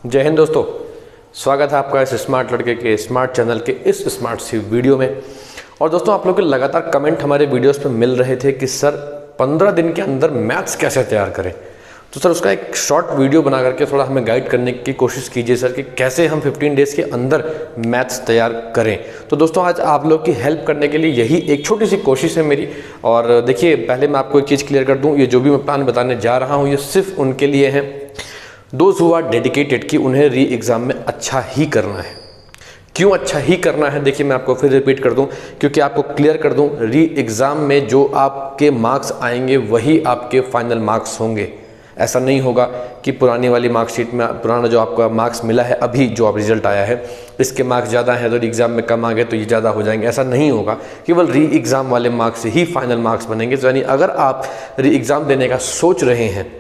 जय हिंद दोस्तों, स्वागत है आपका इस स्मार्ट लड़के के स्मार्ट चैनल के इस स्मार्ट सी वीडियो में। और दोस्तों, आप लोग के लगातार कमेंट हमारे वीडियोस पे मिल रहे थे कि सर 15 दिन के अंदर मैथ्स कैसे तैयार करें। तो सर उसका एक शॉर्ट वीडियो बना करके थोड़ा हमें गाइड करने की कोशिश कीजिए सर कि कैसे हम 15 डेज़ के अंदर मैथ्स तैयार करें। तो दोस्तों, आज आप लोग की हेल्प करने के लिए यही एक छोटी सी कोशिश है मेरी। और देखिए, पहले मैं आपको एक चीज़ क्लियर कर दूँ, ये जो भी मैं प्लान बताने जा रहा हूँ ये सिर्फ उनके लिए है दोज हु आर डेडिकेटेड कि उन्हें री एग्ज़ाम में अच्छा ही करना है। क्यों अच्छा ही करना है, देखिए मैं आपको फिर रिपीट कर दूं, क्योंकि आपको क्लियर कर दूं, री एग्ज़ाम में जो आपके मार्क्स आएंगे वही आपके फाइनल मार्क्स होंगे। ऐसा नहीं होगा कि पुरानी वाली मार्कशीट में पुराना जो आपका मार्क्स मिला है, अभी जो आप रिजल्ट आया है इसके मार्क्स ज़्यादा हैं तो री एग्ज़ाम में कम आ गए तो ये ज़्यादा हो जाएंगे। ऐसा नहीं होगा, केवल री एग्ज़ाम वाले मार्क्स ही फाइनल मार्क्स बनेंगे। तो यानी अगर आप री एग्ज़ाम देने का सोच रहे हैं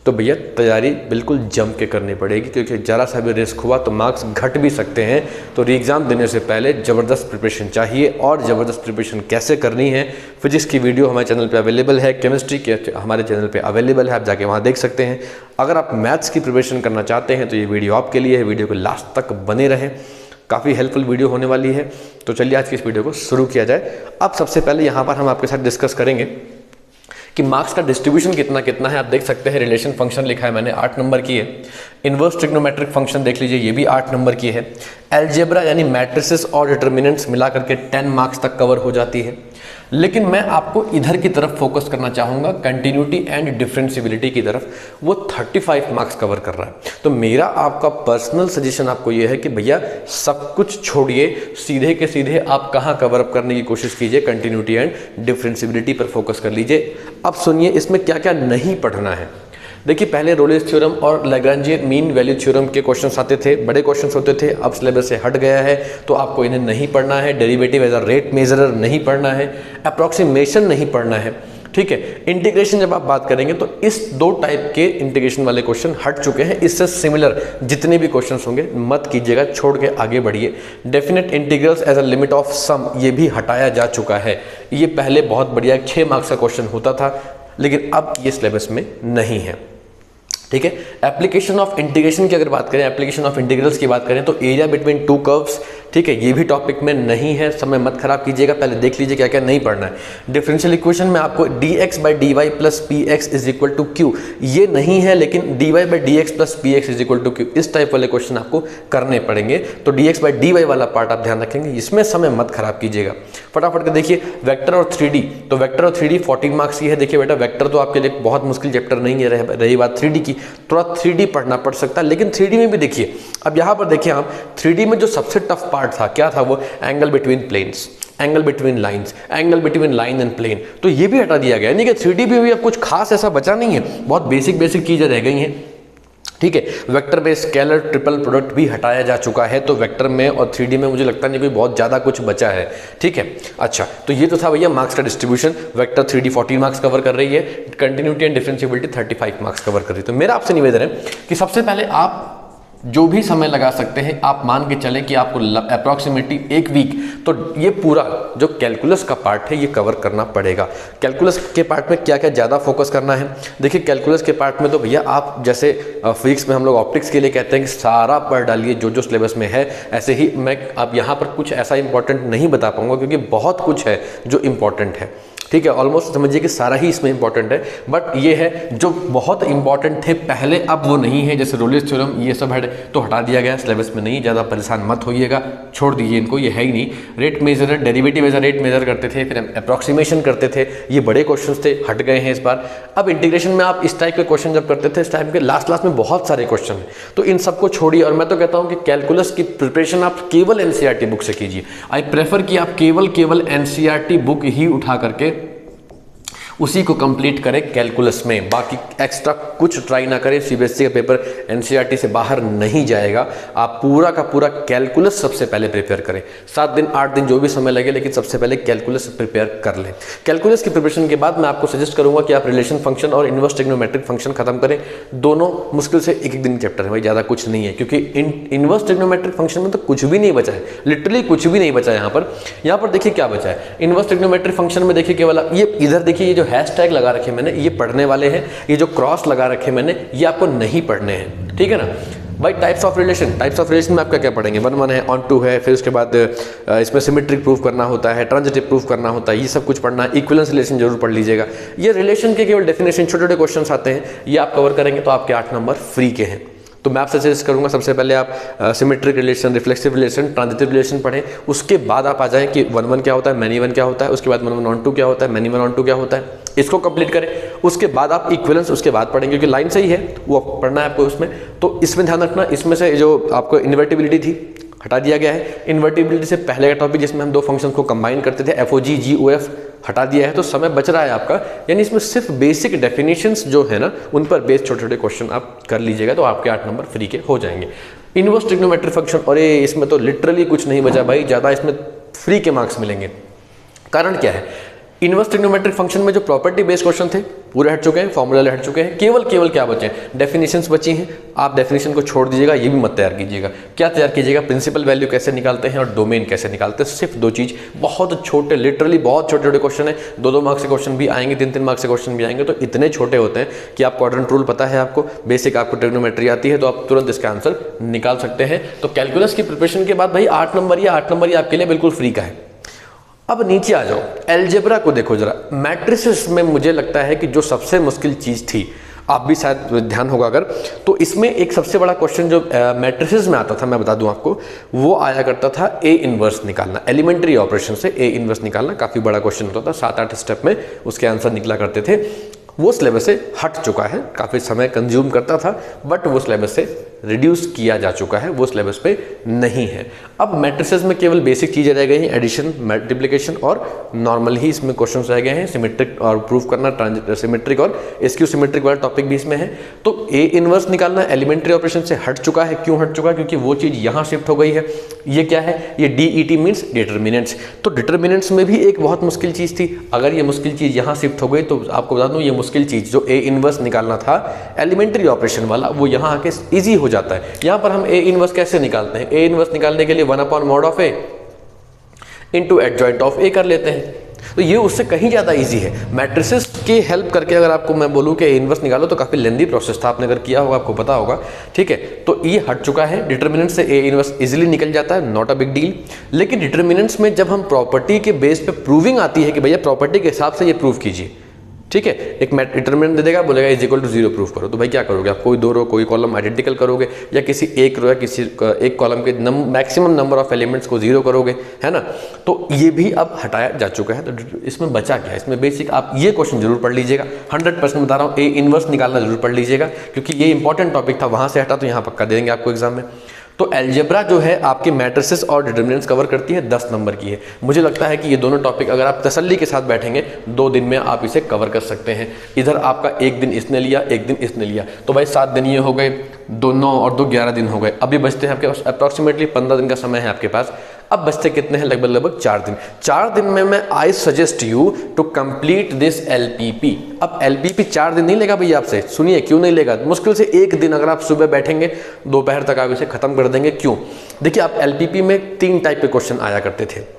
तो भैया तैयारी बिल्कुल जम के करनी पड़ेगी, क्योंकि ज़रा सा भी रिस्क हुआ तो मार्क्स घट भी सकते हैं। तो री एग्ज़ाम देने से पहले ज़बरदस्त प्रिपरेशन चाहिए। और ज़बरदस्त प्रिपरेशन कैसे करनी है, फिजिक्स की वीडियो हमारे चैनल पे अवेलेबल है, केमिस्ट्री के हमारे चैनल पे अवेलेबल है, आप जाके वहाँ देख सकते हैं। अगर आप मैथ्स की प्रिपरेशन करना चाहते हैं तो ये वीडियो आपके लिए है। वीडियो को लास्ट तक बने रहें, काफ़ी हेल्पफुल वीडियो होने वाली है। तो चलिए आज की इस वीडियो को शुरू किया जाए। अब सबसे पहले यहाँ पर हम आपके साथ डिस्कस करेंगे कि मार्क्स का डिस्ट्रीब्यूशन कितना कितना है। आप देख सकते हैं रिलेशन फंक्शन लिखा है मैंने, 8 नंबर की है। इन्वर्स ट्रिग्नोमेट्रिक फंक्शन देख लीजिए, ये भी 8 नंबर की है। अलजेब्रा यानी मैट्रिसेस और डिटर्मिनेंट्स मिला करके 10 मार्क्स तक कवर हो जाती है। लेकिन मैं आपको इधर की तरफ फोकस करना चाहूँगा, कंटिन्यूटी एंड डिफरेंशियबिलिटी की तरफ। वो 35 मार्क्स कवर कर रहा है। तो मेरा आपका पर्सनल सजेशन आपको ये है कि भैया सब कुछ छोड़िए, सीधे के सीधे आप कहाँ कवर अप करने की कोशिश कीजिए, कंटिन्यूटी एंड डिफरेंशियबिलिटी पर फोकस कर लीजिए। अब सुनिए इसमें क्या क्या नहीं पढ़ना है। देखिए, पहले रोलेस थ्योरम और लैग्रांजियन मीन वैल्यू थ्योरम के क्वेश्चंस आते थे, बड़े क्वेश्चंस होते थे। अब सिलेबस से हट गया है तो आपको इन्हें नहीं पढ़ना है। डेरिवेटिव एज अ रेट मेजरर नहीं पढ़ना है, अप्रॉक्सीमेशन नहीं पढ़ना है, ठीक है। इंटीग्रेशन जब आप बात करेंगे तो इस 2 टाइप के इंटीग्रेशन वाले क्वेश्चन हट चुके हैं। इससे सिमिलर जितने भी क्वेश्चंस होंगे मत कीजिएगा, छोड़ के आगे बढ़िए। Definite integrals as a limit of sum, ये भी हटाया जा चुका है। ये पहले बहुत बढ़िया 6 मार्क्स का क्वेश्चन होता था, लेकिन अब ये सिलेबस में नहीं है, ठीक है। एप्लीकेशन ऑफ इंटीग्रेशन की अगर बात करें, एप्लीकेशन ऑफ इंटीग्रल्स की बात करें तो एरिया बिटवीन 2 कर्व्स, ठीक है, ये भी टॉपिक में नहीं है। समय मत खराब कीजिएगा, पहले देख लीजिए क्या क्या नहीं पढ़ना है। डिफरेंशियल इक्वेशन में आपको dx by dy plus px is equal to q, ये नहीं है, लेकिन dy by dx plus px is equal to q, इस टाइप वाले क्वेश्चन आपको करने पड़ेंगे। तो dx by dy वाला पार्ट आप ध्यान रखेंगे, इसमें समय मत खराब कीजिएगा। फटाफट के देखिए वेक्टर और 3D, तो वेक्टर और 3D 14 मार्क्स की है। देखिए बेटा, वेक्टर तो आपके लिए बहुत मुश्किल चैप्टर नहीं है। रही बात 3D की, थोड़ा 3D पढ़ना पड़ सकता है, लेकिन 3D में भी देखिए, अब यहाँ पर देखिए आप 3D में जो सबसे टफ पार्ट था क्या था, वो angle between planes, angle between lines, angle between line and plane, तो ये भी हटा दिया गया। यानी कि 3D भी अब कुछ खास ऐसा बचा नहीं है, बहुत बेसिक चीजें रह गई हैं, ठीक है। वेक्टर में स्केलर ट्रिपल प्रोडक्ट भी हटाया जा चुका है, तो वेक्टर में और 3D में मुझे लगता नहीं कोई बहुत ज़्यादा कुछ बचा है, ठीक है। अच्छा, तो ये तो था भैया मार्क्स का distribution. Vector 3D 14 marks cover कर रही है, continuity and differentiability 35 marks cover कर रही है। तो मेरा आपसे निवेदन है कि सबसे पहले आप जो भी समय लगा सकते हैं, आप मान के चलें कि आपको अप्रॉक्सीमेटली 1 वीक तो ये पूरा जो कैलकुलस का पार्ट है ये कवर करना पड़ेगा। कैलकुलस के पार्ट में क्या क्या ज़्यादा फोकस करना है, देखिए कैलकुलस के पार्ट में तो भैया आप जैसे फिजिक्स में हम लोग ऑप्टिक्स के लिए कहते हैं कि सारा पढ़ डालिए जो जो सिलेबस में है। ऐसे ही मैं अब यहाँ पर कुछ ऐसा इंपॉर्टेंट नहीं बता पाऊँगा, क्योंकि बहुत कुछ है जो इम्पॉर्टेंट है, ठीक है। ऑलमोस्ट समझिए कि सारा ही इसमें इंपॉर्टेंट है, बट ये है जो बहुत इंपॉर्टेंट थे पहले अब वो नहीं है। जैसे रोलेस थ्योरम ये सब है तो हटा दिया गया, सिलेबस में नहीं, ज़्यादा परेशान मत होइएगा, छोड़ दीजिए इनको, ये है ही नहीं। Rate measure, derivative as a rate measure करते थे, फिर अप्रॉक्सीमेशन करते थे, ये बड़े क्वेश्चन थे, हट गए हैं इस बार। अब इंटीग्रेशन में आप इस टाइप के क्वेश्चन जब करते थे, इस टाइप के लास्ट में बहुत सारे क्वेश्चन हैं, तो इन सबको छोड़िए। और मैं तो कहता हूँ कि कैलकुलस की प्रिपरेशन आप केवल एनसीईआरटी बुक से कीजिए। आई प्रेफर कि आप केवल एनसीईआरटी बुक ही उठा करके उसी को कंप्लीट करें कैलकुलस में, बाकी एक्स्ट्रा कुछ ट्राई ना करें। सीबीएसई का पेपर एनसीईआरटी से बाहर नहीं जाएगा, आप पूरा का पूरा कैलकुलस सबसे पहले प्रिपेयर करें। 7 दिन 8 दिन जो भी समय लगे, लेकिन सबसे पहले कैलकुलस प्रिपेयर कर लें। कैलकुलस की प्रिपरेशन के बाद मैं आपको सजेस्ट करूंगा कि आप रिलेशन फंक्शन और इनवर्स ट्रिग्नोमेट्रिक फंक्शन खत्म करें। दोनों मुश्किल से एक दिन चैप्टर है भाई, ज़्यादा कुछ नहीं है, क्योंकि इनवर्स ट्रिग्नोमेट्रिक फंक्शन में तो कुछ भी नहीं बचा है, लिटरली कुछ भी नहीं बचा है। यहाँ पर देखिए क्या बचा है इनवर्स ट्रिग्नोमेट्रिक फंक्शन में। देखिए केवल ये इधर देखिए, ये जो हैशटैग लगा रखे मैंने, ये पढ़ने वाले हैं। ये जो क्रॉस लगा रखे मैंने, ये आपको नहीं पढ़ने हैं, ठीक है ना। भाई टाइप्स ऑफ रिलेशन में आप क्या क्या पढ़ेंगे, 1 1 है, ऑन टू है, फिर उसके बाद इसमें सिमेट्रिक प्रूफ करना होता है, ट्रांजिटिव प्रूफ करना होता है, ये सब कुछ पढ़ना है। इक्विवेलेंस रिलेशन जरूर पढ़ लीजिएगा। ये रिलेशन के केवल डेफिनेशन छोटे छोटे क्वेश्चन आते हैं, ये आप कवर करेंगे तो आपके 8 नंबर फ्री के हैं। तो मैं आपसे सजेस्ट करूंगा सबसे पहले आप symmetric relation, reflexive relation, transitive relation पढ़ें। उसके बाद आप आ जाएं कि 1 1 क्या होता है, मैनी 1 क्या होता है, उसके बाद 1 1 ऑन टू क्या होता है, मैनी 1 ऑन टू क्या होता है, इसको कंप्लीट करें। उसके बाद आप इक्विवेलेंस उसके बाद पढ़ेंगे, क्योंकि लाइन सही है वो पढ़ना है आपको उसमें। तो इसमें ध्यान रखना, इसमें से जो आपको इन्वर्टिबिलिटी थी हटा दिया गया है। इन्वर्टिबिलिटी से पहले का टॉपिक जिसमें हम 2 फंक्शन को कंबाइन करते थे, FOG GOF, हटा दिया है, तो समय बच रहा है आपका। यानी इसमें सिर्फ बेसिक डेफिनेशंस जो है ना, उन पर बेस्ड छोटे छोटे क्वेश्चन आप कर लीजिएगा, तो आपके 8 नंबर फ्री के हो जाएंगे। इनवर्स ट्रिग्नोमेट्रिक फंक्शन, और इसमें तो लिटरली कुछ नहीं बचा भाई, ज़्यादा इसमें फ्री के मार्क्स मिलेंगे। कारण क्या है, इनवर्स ट्रिग्नोमेट्रिक फंक्शन में जो प्रॉपर्टी बेस्ड क्वेश्चन थे पूरे हट चुके हैं, फॉर्मूला हट चुके हैं, केवल क्या बचे हैं, डेफिनेशंस बची हैं। आप डेफिनेशन को छोड़ दीजिएगा, ये भी मत तैयार कीजिएगा। क्या तैयार कीजिएगा, प्रिंसिपल वैल्यू कैसे निकालते हैं और डोमेन कैसे निकालते हैं, सिर्फ 2 चीज़। बहुत छोटे, लिटरली बहुत छोटे छोटे क्वेश्चन है, 2 मार्क्स के क्वेश्चन भी आएंगे, 3 मार्क्स के क्वेश्चन भी आएंगे। तो इतने छोटे होते हैं कि आप क्वाड्रेंट रूल पता है, आपको बेसिक, आपको ट्रिग्नोमेट्री आती है, तो आप तुरंत इसका आंसर निकाल सकते हैं। तो कैलकुलस की प्रिपरेशन के बाद भाई 8 नंबर ही आपके लिए बिल्कुल फ्री का है। अब नीचे आ जाओ, अलजेब्रा को देखो जरा। मैट्रिसेस में मुझे लगता है कि जो सबसे मुश्किल चीज़ थी, आप भी शायद ध्यान होगा अगर, तो इसमें एक सबसे बड़ा क्वेश्चन जो मैट्रिसेस में आता था, मैं बता दूं आपको, वो आया करता था ए इनवर्स निकालना। एलिमेंट्री ऑपरेशन से ए इनवर्स निकालना काफ़ी बड़ा क्वेश्चन होता था, 7-8 स्टेप में उसके आंसर निकला करते थे। वो सिलेबस से हट चुका है, काफ़ी समय कंज्यूम करता था, बट वो सिलेबस से रिड्यूस किया जा चुका है, वो सिलेबस पे नहीं है। अब मैट्रिसेस में केवल बेसिक चीज़ें रह गई हैं, एडिशन, मल्टीप्लिकेशन और नॉर्मल ही इसमें क्वेश्चंस रह गए हैं। सिमेट्रिक और प्रूफ करना, सिमेट्रिक और स्क्यू सिमेट्रिक वाला टॉपिक भी इसमें है। तो ए इनवर्स निकालना एलिमेंट्री ऑपरेशन से हट चुका है। क्यों हट चुका है, क्योंकि वो चीज़ यहाँ शिफ्ट हो गई है। ये क्या है, ये DET मीन्स डिटर्मिनेंट्स। तो डिटर्मिनेंट्स में भी एक बहुत मुश्किल चीज़ थी, अगर ये मुश्किल चीज़ यहाँ शिफ्ट हो गई तो आपको बता दूँ, ये मुश्किल चीज़ जो ए इनवर्स निकालना था एलिमेंट्री ऑपरेशन वाला, वो यहाँ आके ईजी हो जाता है। यहाँ पर हम ए इनवर्स कैसे निकालते हैं, ए इनवर्स निकालने के लिए 1/mod of A into adjoint of A कर लेते हैं। तो ये उससे कहीं ज़्यादा इजी है। मैट्रिसेस की हेल्प करके अगर आपको मैं बोलूँ कि इनवर्स निकालो तो काफ़ी लेंदी प्रोसेस था, आपने अगर किया होगा आपको पता होगा, ठीक है। तो ये हट चुका है, डिटर्मिनेंट से ए इनवर्स इजीली निकल जाता है, नॉट अ बिग डील। लेकिन डिटर्मिनेंट्स में जब हम प्रॉपर्टी के बेस पे प्रूविंग आती है कि भैया प्रॉपर्टी के हिसाब से ये प्रूव कीजिए, ठीक है, एक डिटर्मिनेंट दे देगा, बोलेगा इज इक्वल टू 0 प्रूफ करो, तो भाई क्या करोगे आप, कोई 2 रो कोई कॉलम आइडेंटिकल करोगे, या किसी एक रो या किसी एक कॉलम के मैक्सिमम नंबर ऑफ एलिमेंट्स को 0 करोगे, है ना। तो ये भी अब हटाया जा चुका है। तो इसमें बचा क्या है, इसमें बेसिक आप ये क्वेश्चन जरूर पढ़ लीजिएगा, 100% बता रहा हूँ, ए इनवर्स निकालना जरूर पढ़ लीजिएगा, क्योंकि ये इंपॉर्टेंट टॉपिक था, वहाँ से हटा तो यहाँ पक्का दे देंगे आपको एग्जाम में। तो अलजेब्रा जो है आपकी मैट्रिसेस और डिटर्मिनेंट्स कवर करती है, 10 नंबर की है। मुझे लगता है कि ये दोनों टॉपिक अगर आप तसल्ली के साथ बैठेंगे 2 दिन में आप इसे कवर कर सकते हैं। इधर आपका 1 दिन इसने लिया, 1 दिन इसने लिया, तो भाई 7 दिन ये हो गए, 2 9 और 2 11 दिन हो गए। अभी बचते हैं आपके पास अप्रॉक्सीमेटली 15 दिन का समय है आपके पास। अब बचते कितने हैं, लगभग 4 दिन। 4 दिन में मैं I suggest you to complete this LPP। अब LPP 4 दिन नहीं लेगा भैया आपसे, सुनिए क्यों नहीं लेगा, मुश्किल से 1 दिन अगर आप सुबह बैठेंगे, दोपहर तक आप इसे खत्म कर देंगे। क्यों, देखिए आप LPP में 3 टाइप के क्वेश्चन आया करते थे।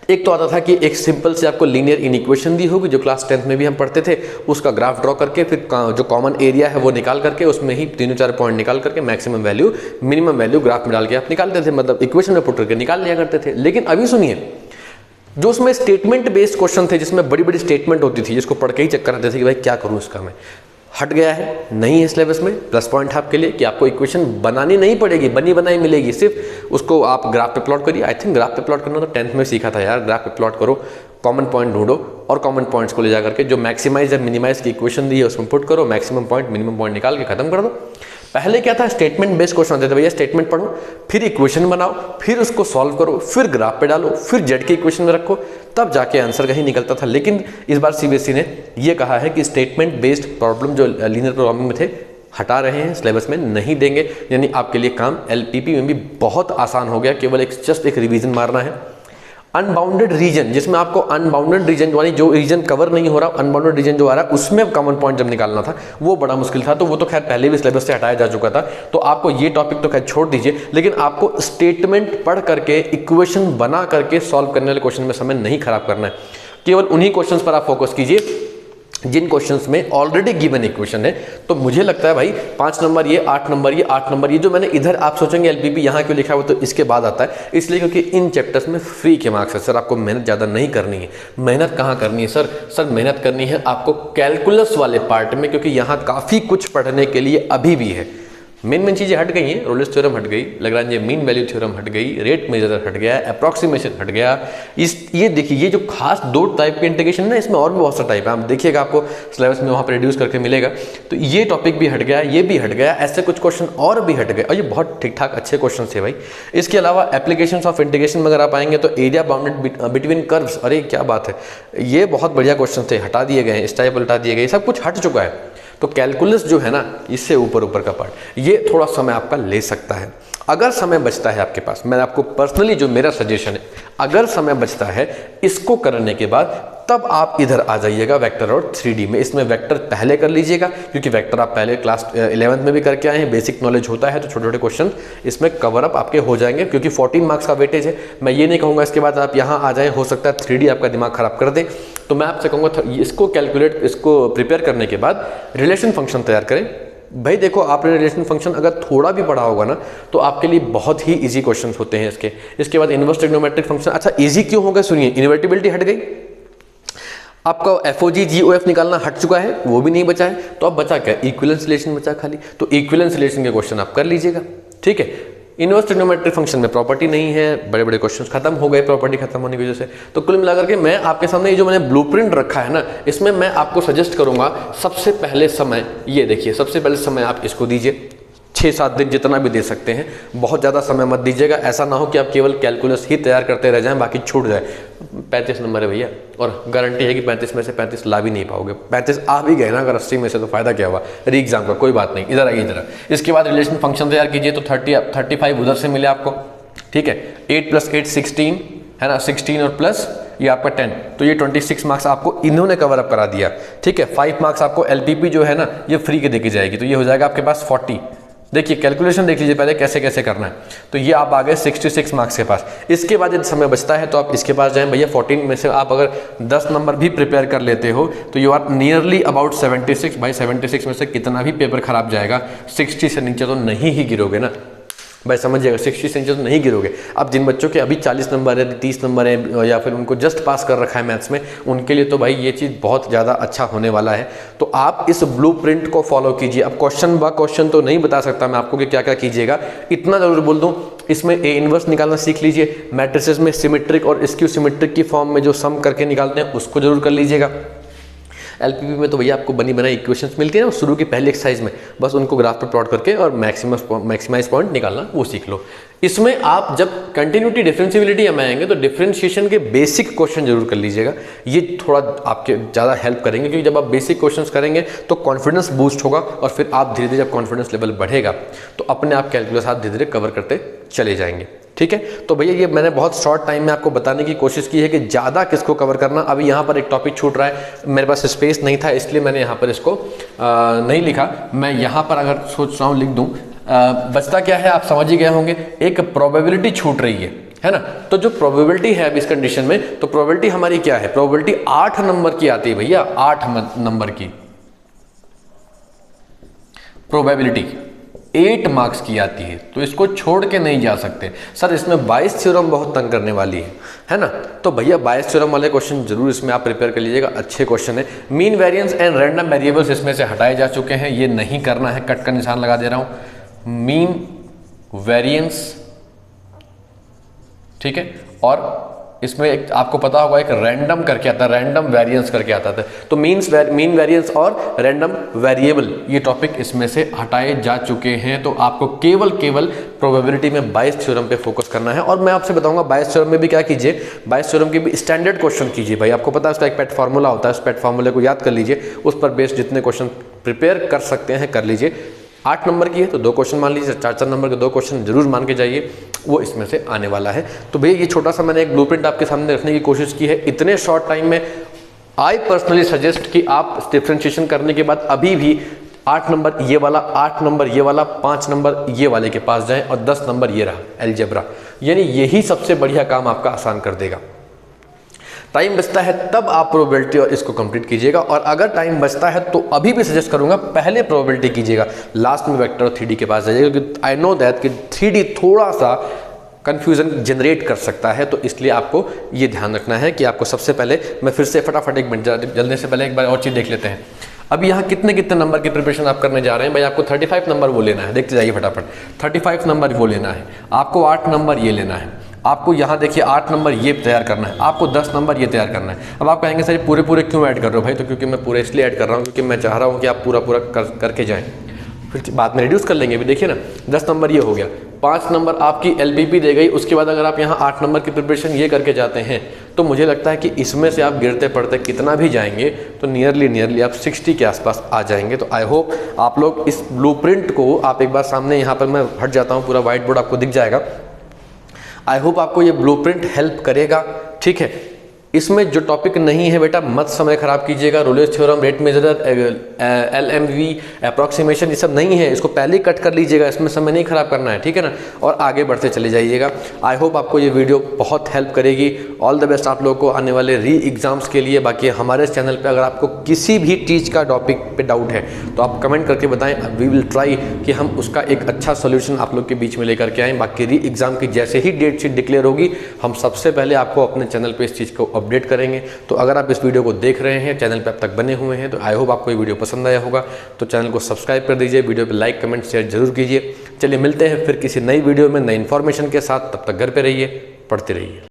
एक तो आता था कि एक सिंपल से आपको लीनियर इनइक्वेशन दी होगी, जो क्लास 10th में भी हम पढ़ते थे, उसका ग्राफ ड्रॉ करके फिर जो कॉमन एरिया है वो निकाल करके उसमें ही 3-4 पॉइंट निकाल करके maximum value minimum value graph में डाल के आप निकालते थे, मतलब इक्वेशन में पुट करके निकाल लिया करते थे। लेकिन अभी सुनिए, जो उसमें स्टेटमेंट बेस्ड क्वेश्चन थे, जिसमें बड़ी बड़ी स्टेटमेंट होती थी, जिसको पढ़ के ही चक्कर आते थे कि भाई क्या करूँ इसका, मैं हट गया है, नहीं है सिलेबस में। प्लस पॉइंट है आपके लिए कि आपको इक्वेशन बनानी नहीं पड़ेगी, बनी बनाई मिलेगी, सिर्फ उसको आप ग्राफ पे प्लॉट करिए। आई थिंक ग्राफ पे प्लॉट करना तो 10th में सीखा था यार, ग्राफ पे प्लॉट करो, कॉमन पॉइंट ढूंढो और कॉमन पॉइंट्स को ले जा करके जो मैक्सिमाइज या मिनिमाइज की इक्वेशन दी है उसमें पुट करो, मैक्सिमम पॉइंट मिनिमम पॉइंट निकाल के खत्म कर दो। पहले क्या था, स्टेटमेंट बेस्ड क्वेश्चन होते थे, भैया स्टेटमेंट पढ़ो, फिर इक्वेशन बनाओ, फिर उसको सॉल्व करो, फिर ग्राफ पे डालो, फिर जेड के इक्वेशन में रखो, तब जाके आंसर कहीं निकलता था। लेकिन इस बार CBSE ने ये कहा है कि स्टेटमेंट बेस्ड प्रॉब्लम जो लीनियर प्रोग्रामिंग में थे हटा रहे हैं, सिलेबस में नहीं देंगे। यानी आपके लिए काम LPP में भी बहुत आसान हो गया, केवल जस्ट एक रिवीजन मारना है। अनबाउंडेड रीजन, जिसमें आपको अनबाउंडेड रीजन यानी जो रीजन कवर नहीं हो रहा, अनबाउंडेड रीजन जो आ रहा है, उसमें कॉमन पॉइंट जब निकालना था वो बड़ा मुश्किल था। तो वो तो खैर पहले भी सिलेबस से हटाया जा चुका था, तो आपको ये टॉपिक तो खैर छोड़ दीजिए। लेकिन आपको स्टेटमेंट पढ़ करके इक्वेशन बना करके सॉल्व करने वाले क्वेश्चन में समय नहीं खराब करना है। केवल उन्हीं क्वेश्चंस पर आप फोकस कीजिए जिन क्वेश्चंस में ऑलरेडी गिवन इक्वेशन है। तो मुझे लगता है भाई 5 नंबर ये, 8 नंबर ये, 8 नंबर ये जो मैंने इधर, आप सोचेंगे एलपीपी यहाँ क्यों लिखा हुआ, तो इसके बाद आता है इसलिए क्योंकि इन चैप्टर्स में फ्री के मार्क्स है सर, आपको मेहनत ज़्यादा नहीं करनी है। मेहनत कहाँ करनी है सर मेहनत करनी है आपको कैलकुलस वाले पार्ट में, क्योंकि यहाँ काफ़ी कुछ पढ़ने के लिए अभी भी है। मेन चीज़ें हट गई हैं, रोलेस थ्योरम हट गई, लैग्रांज मीन वैल्यू थ्योरम हट गई, रेट मेजरर हट गया, अप्रॉक्सीमेशन हट गया। ये देखिए, ये जो खास 2 टाइप के इंटीग्रेशन है ना, इसमें और भी बहुत सा टाइप है, आप देखिएगा आपको सिलेबस में वहाँ पर रिड्यूस करके मिलेगा। तो ये टॉपिक भी हट गया, ये भी हट गया, ऐसे कुछ क्वेश्चन और भी हट गए, और ये बहुत ठीक ठाक अच्छे क्वेश्चन थे भाई। इसके अलावा एप्लीकेशन ऑफ इंटीग्रेशन में अगर आप आएंगे तो एरिया बाउंडेड बिटवीन कर्व्स, अरे क्या बात है, ये बहुत बढ़िया क्वेश्चन थे, हटा दिए गए, इस टाइप हटा दिए गए, सब कुछ हट चुका है। तो कैलकुलस जो है ना, इससे ऊपर का पार्ट, ये थोड़ा समय आपका ले सकता है। अगर समय बचता है आपके पास, मैं आपको पर्सनली जो मेरा सजेशन है, अगर समय बचता है इसको करने के बाद तब आप इधर आ जाइएगा वेक्टर और 3D में। इसमें वेक्टर पहले कर लीजिएगा, क्योंकि वेक्टर आप पहले क्लास 11th में भी करके आए हैं, बेसिक नॉलेज होता है, तो छोटे छोटे क्वेश्चन इसमें कवर अप आपके हो जाएंगे, क्योंकि 14 मार्क्स का वेटेज है। मैं ये नहीं कहूँगा इसके बाद आप यहाँ आ जाएं, हो सकता है 3D आपका दिमाग खराब कर दे। तो मैं आपसे कहूँगा इसको प्रिपेयर करने के बाद रिलेशन फंक्शन तैयार करें। भाई देखो, आपने रिलेशन फंक्शन अगर थोड़ा भी पढ़ा होगा ना, तो आपके लिए बहुत ही इजी क्वेश्चंस होते हैं इसके बाद इनवर्स ट्रिग्नोमेट्रिक फंक्शन। अच्छा, इजी क्यों होगा सुनिए, इन्वर्टिबिलिटी हट गई, आपका एफओजी जीओएफ निकालना हट चुका है, वो भी नहीं बचा है, तो अब बचा क्या, इक्विवेलेंस रिलेशन बचा खाली। तो इक्विवेलेंस रिलेशन के क्वेश्चन आप कर लीजिएगा, ठीक है। इनवर्स ट्रिग्नोमेट्रिक फंक्शन में प्रॉपर्टी नहीं है, बड़े बड़े क्वेश्चंस खत्म हो गए प्रॉपर्टी खत्म होने की वजह से। तो कुल मिलाकर के मैं आपके सामने ये जो मैंने ब्लूप्रिंट रखा है ना, इसमें मैं आपको सजेस्ट करूंगा सबसे पहले समय, ये देखिए, सबसे पहले समय आप इसको दीजिए, 6-7 दिन जितना भी दे सकते हैं, बहुत ज़्यादा समय मत दीजिएगा। ऐसा ना हो कि आप केवल कैलकुलस ही तैयार करते रह जाएं, बाकी छूट जाए। 35 नंबर है भैया, और गारंटी है कि 35 में से 35 ला भी नहीं पाओगे। 35 आ भी गए ना अगर 80 में से, तो फायदा क्या हुआ री एग्जाम का, कोई बात नहीं। इधर आइए, इधर। इसके बाद रिलेशन फंक्शन तैयार कीजिए, तो 35 उधर से मिले आपको, ठीक है। 8 + 8 16 है ना, 16 और प्लस ये आपका 10, तो ये 26 मार्क्स आपको इन्होंने कवर अप करा दिया, ठीक है। 5 मार्क्स आपको एलपीपी जो है ना, ये फ्री के देके जाएगी, तो ये हो जाएगा आपके पास 40। देखिए कैलकुलेशन देख लीजिए पहले कैसे कैसे करना है। तो ये आप आ गए 66 मार्क्स के पास। इसके बाद यदि समय बचता है तो आप इसके पास जाएं भैया। 14 में से आप अगर 10 नंबर भी प्रिपेयर कर लेते हो तो यू आर नियरली अबाउट 76। भाई 76 में से कितना भी पेपर खराब जाएगा, 60 से नीचे तो नहीं ही गिरोगे ना भाई, समझिएगा। 60 से नीचे तो नहीं गिरोगे। अब जिन बच्चों के अभी 40 नंबर है, 30 नंबर है, या फिर उनको जस्ट पास कर रखा है मैथ्स में, उनके लिए तो भाई ये चीज़ बहुत ज़्यादा अच्छा होने वाला है। तो आप इस ब्लूप्रिंट को फॉलो कीजिए। अब क्वेश्चन ब क्वेश्चन तो नहीं बता सकता मैं आपको कि क्या क्या कीजिएगा, इतना ज़रूर बोल दूँ, इसमें ए इनवर्स निकालना सीख लीजिए। मैट्रिसेस में सिमेट्रिक और स्क्यू सिमेट्रिक की फॉर्म में जो सम करके निकालते हैं उसको जरूर कर लीजिएगा। एलपीपी में तो भैया आपको बनी बनाई इक्वेशंस मिलती है ना शुरू की पहली एक्सरसाइज में, बस उनको ग्राफ पर प्लॉट करके और मैक्सिमाइज पॉइंट निकालना वो सीख लो। इसमें आप जब कंटिन्यूटी डिफरेंशिएबिलिटी में आएंगे तो डिफरेंशिएशन के बेसिक क्वेश्चन जरूर कर लीजिएगा। ये थोड़ा आपके ज़्यादा हेल्प करेंगे, क्योंकि जब आप बेसिक क्वेश्चंस करेंगे तो कॉन्फिडेंस बूस्ट होगा, और फिर आप धीरे धीरे जब कॉन्फिडेंस लेवल बढ़ेगा तो अपने आप कैलकुलस आप धीरे धीरे कवर करते चले जाएंगे। ठीक है, तो भैया ये मैंने बहुत शॉर्ट टाइम में आपको बताने की कोशिश की है कि ज़्यादा किसको कवर करना। अभी यहाँ पर एक टॉपिक छूट रहा है, मेरे पास स्पेस नहीं था इसलिए मैंने यहाँ पर इसको नहीं लिखा। मैं यहाँ पर अगर सोच रहा हूँ लिख दूँ, बचता क्या है आप समझ ही गए होंगे, एक प्रोबेबिलिटी छूट रही है ना। तो जो प्रोबेबिलिटी है अब इस कंडीशन में, तो प्रोबेबिलिटी हमारी क्या है, प्रोबेबिलिटी 8 नंबर की आती है भैया, 8 नंबर की प्रोबेबिलिटी 8 मार्क्स की आती है, तो इसको छोड़ के नहीं जा सकते। सर इसमें बायस थ्योरम बहुत तंग करने वाली है ना, तो भैया बायस थ्योरम वाले क्वेश्चन जरूर इसमें आप प्रिपेयर कर लीजिएगा, अच्छे क्वेश्चन है। Mean variance and random variables इसमें से हटाए जा चुके हैं, ये नहीं करना है, कट का निशान लगा दे रहा हूं। मीन वेरिएंस, ठीक है, और इसमें एक आपको पता होगा एक रैंडम करके आता है, रैंडम वेरिएंस करके आता था। तो मीन वेरिएंस और रैंडम वेरिएबल ये टॉपिक इसमें से हटाए जा चुके हैं। तो आपको केवल प्रोबेबिलिटी में बायस थ्योरम पे फोकस करना है। और मैं आपसे बताऊंगा बायस थ्योरम में भी क्या कीजिए, बायस थ्योरम के भी स्टैंडर्ड क्वेश्चन कीजिए भाई। आपको पता है उसका एक पेट फार्मूला होता है, उस पेट फार्मूले को याद कर लीजिए, उस पर बेस्ड जितने क्वेश्चन प्रिपेयर कर सकते हैं कर लीजिए। 8 नंबर की है तो 2 क्वेश्चन मान लीजिए, 4 नंबर के 2 क्वेश्चन जरूर मान के जाइए, वो इसमें से आने वाला है। तो भैया ये छोटा सा मैंने एक ब्लूप्रिंट आपके सामने रखने की कोशिश की है इतने शॉर्ट टाइम में। आई पर्सनली सजेस्ट कि आप डिफरेंशिएशन करने के बाद अभी भी 8 नंबर ये वाला, 8 नंबर ये वाला, 5 नंबर ये वाले के पास जाएं, और 10 नंबर ये रहा अलजेब्रा, यानी यही सबसे बढ़िया काम आपका आसान कर देगा। टाइम बचता है तब आप प्रोबेबिलिटी और इसको कंप्लीट कीजिएगा, और अगर टाइम बचता है तो अभी भी सजेस्ट करूंगा पहले प्रोबेबिलिटी कीजिएगा, लास्ट में वेक्टर और 3D के पास जाइएगा, क्योंकि आई नो दैट कि 3D थोड़ा सा कन्फ्यूजन जनरेट कर सकता है। तो इसलिए आपको ये ध्यान रखना है कि आपको सबसे पहले, मैं फिर से फटाफट एक मिनट जल्दी से पहले एक बार और चीज़ देख लेते हैं। अब यहाँ कितने कितने नंबर की प्रिपरेशन आप करने जा रहे हैं भाई, आपको 35 नंबर वो लेना है, देखते जाइए फटाफट। 35 नंबर वो लेना है, आपको 8 नंबर ये लेना है, आपको यहाँ देखिए 8 नंबर ये तैयार करना है, आपको 10 नंबर ये तैयार करना है। अब आप कहेंगे सर पूरे पूरे क्यों ऐड कर रहे हो भाई, तो क्योंकि मैं पूरे इसलिए ऐड कर रहा हूँ क्योंकि मैं चाह रहा हूँ कि आप पूरा पूरा करके जाएँ, फिर बाद में रिड्यूस कर लेंगे। अभी देखिए ना 10 नंबर ये हो गया, 5 नंबर आपकी LPP दे गई, उसके बाद अगर आप यहाँ 8 नंबर की प्रिपरेशन ये करके जाते हैं तो मुझे लगता है कि इसमें से आप गिरते पड़ते कितना भी जाएंगे तो नियरली आप 60 के आसपास आ जाएंगे। तो आई होप आप लोग इस ब्लूप्रिंट को आप एक बार सामने, यहाँ पर मैं हट जाता हूँ, पूरा व्हाइट बोर्ड आपको दिख जाएगा। आई होप आपको ये ब्लूप्रिंट हेल्प करेगा, ठीक है। इसमें जो टॉपिक नहीं है बेटा मत समय खराब कीजिएगा, Rolle's theorem, rate measurer, LMV, approximation, ये सब नहीं है, इसको पहले ही कट कर लीजिएगा, इसमें समय नहीं खराब करना है, ठीक है ना, और आगे बढ़ते चले जाइएगा। आई होप आपको ये वीडियो बहुत हेल्प करेगी। ऑल द बेस्ट आप लोगों को आने वाले री एग्जाम्स के लिए। बाकी हमारे इस चैनल पे अगर आपको किसी भी चीज़ का टॉपिक पे डाउट है तो आप कमेंट करके बताएं, वी विल ट्राई कि हम उसका एक अच्छा सोल्यूशन आप लोग के बीच में लेकर के आएँ। बाकी री एग्जाम की जैसे ही डेट शीट डिक्लेयर होगी हम सबसे पहले आपको अपने चैनल पर इस चीज़ को अपडेट करेंगे। तो अगर आप इस वीडियो को देख रहे हैं, चैनल पे अब तक बने हुए हैं, तो आई होप आपको ये वीडियो पसंद आया होगा। तो चैनल को सब्सक्राइब कर दीजिए, वीडियो पे लाइक कमेंट शेयर जरूर कीजिए। चलिए मिलते हैं फिर किसी नई वीडियो में नई इन्फॉर्मेशन के साथ, तब तक घर पे रहिए, पढ़ते रहिए।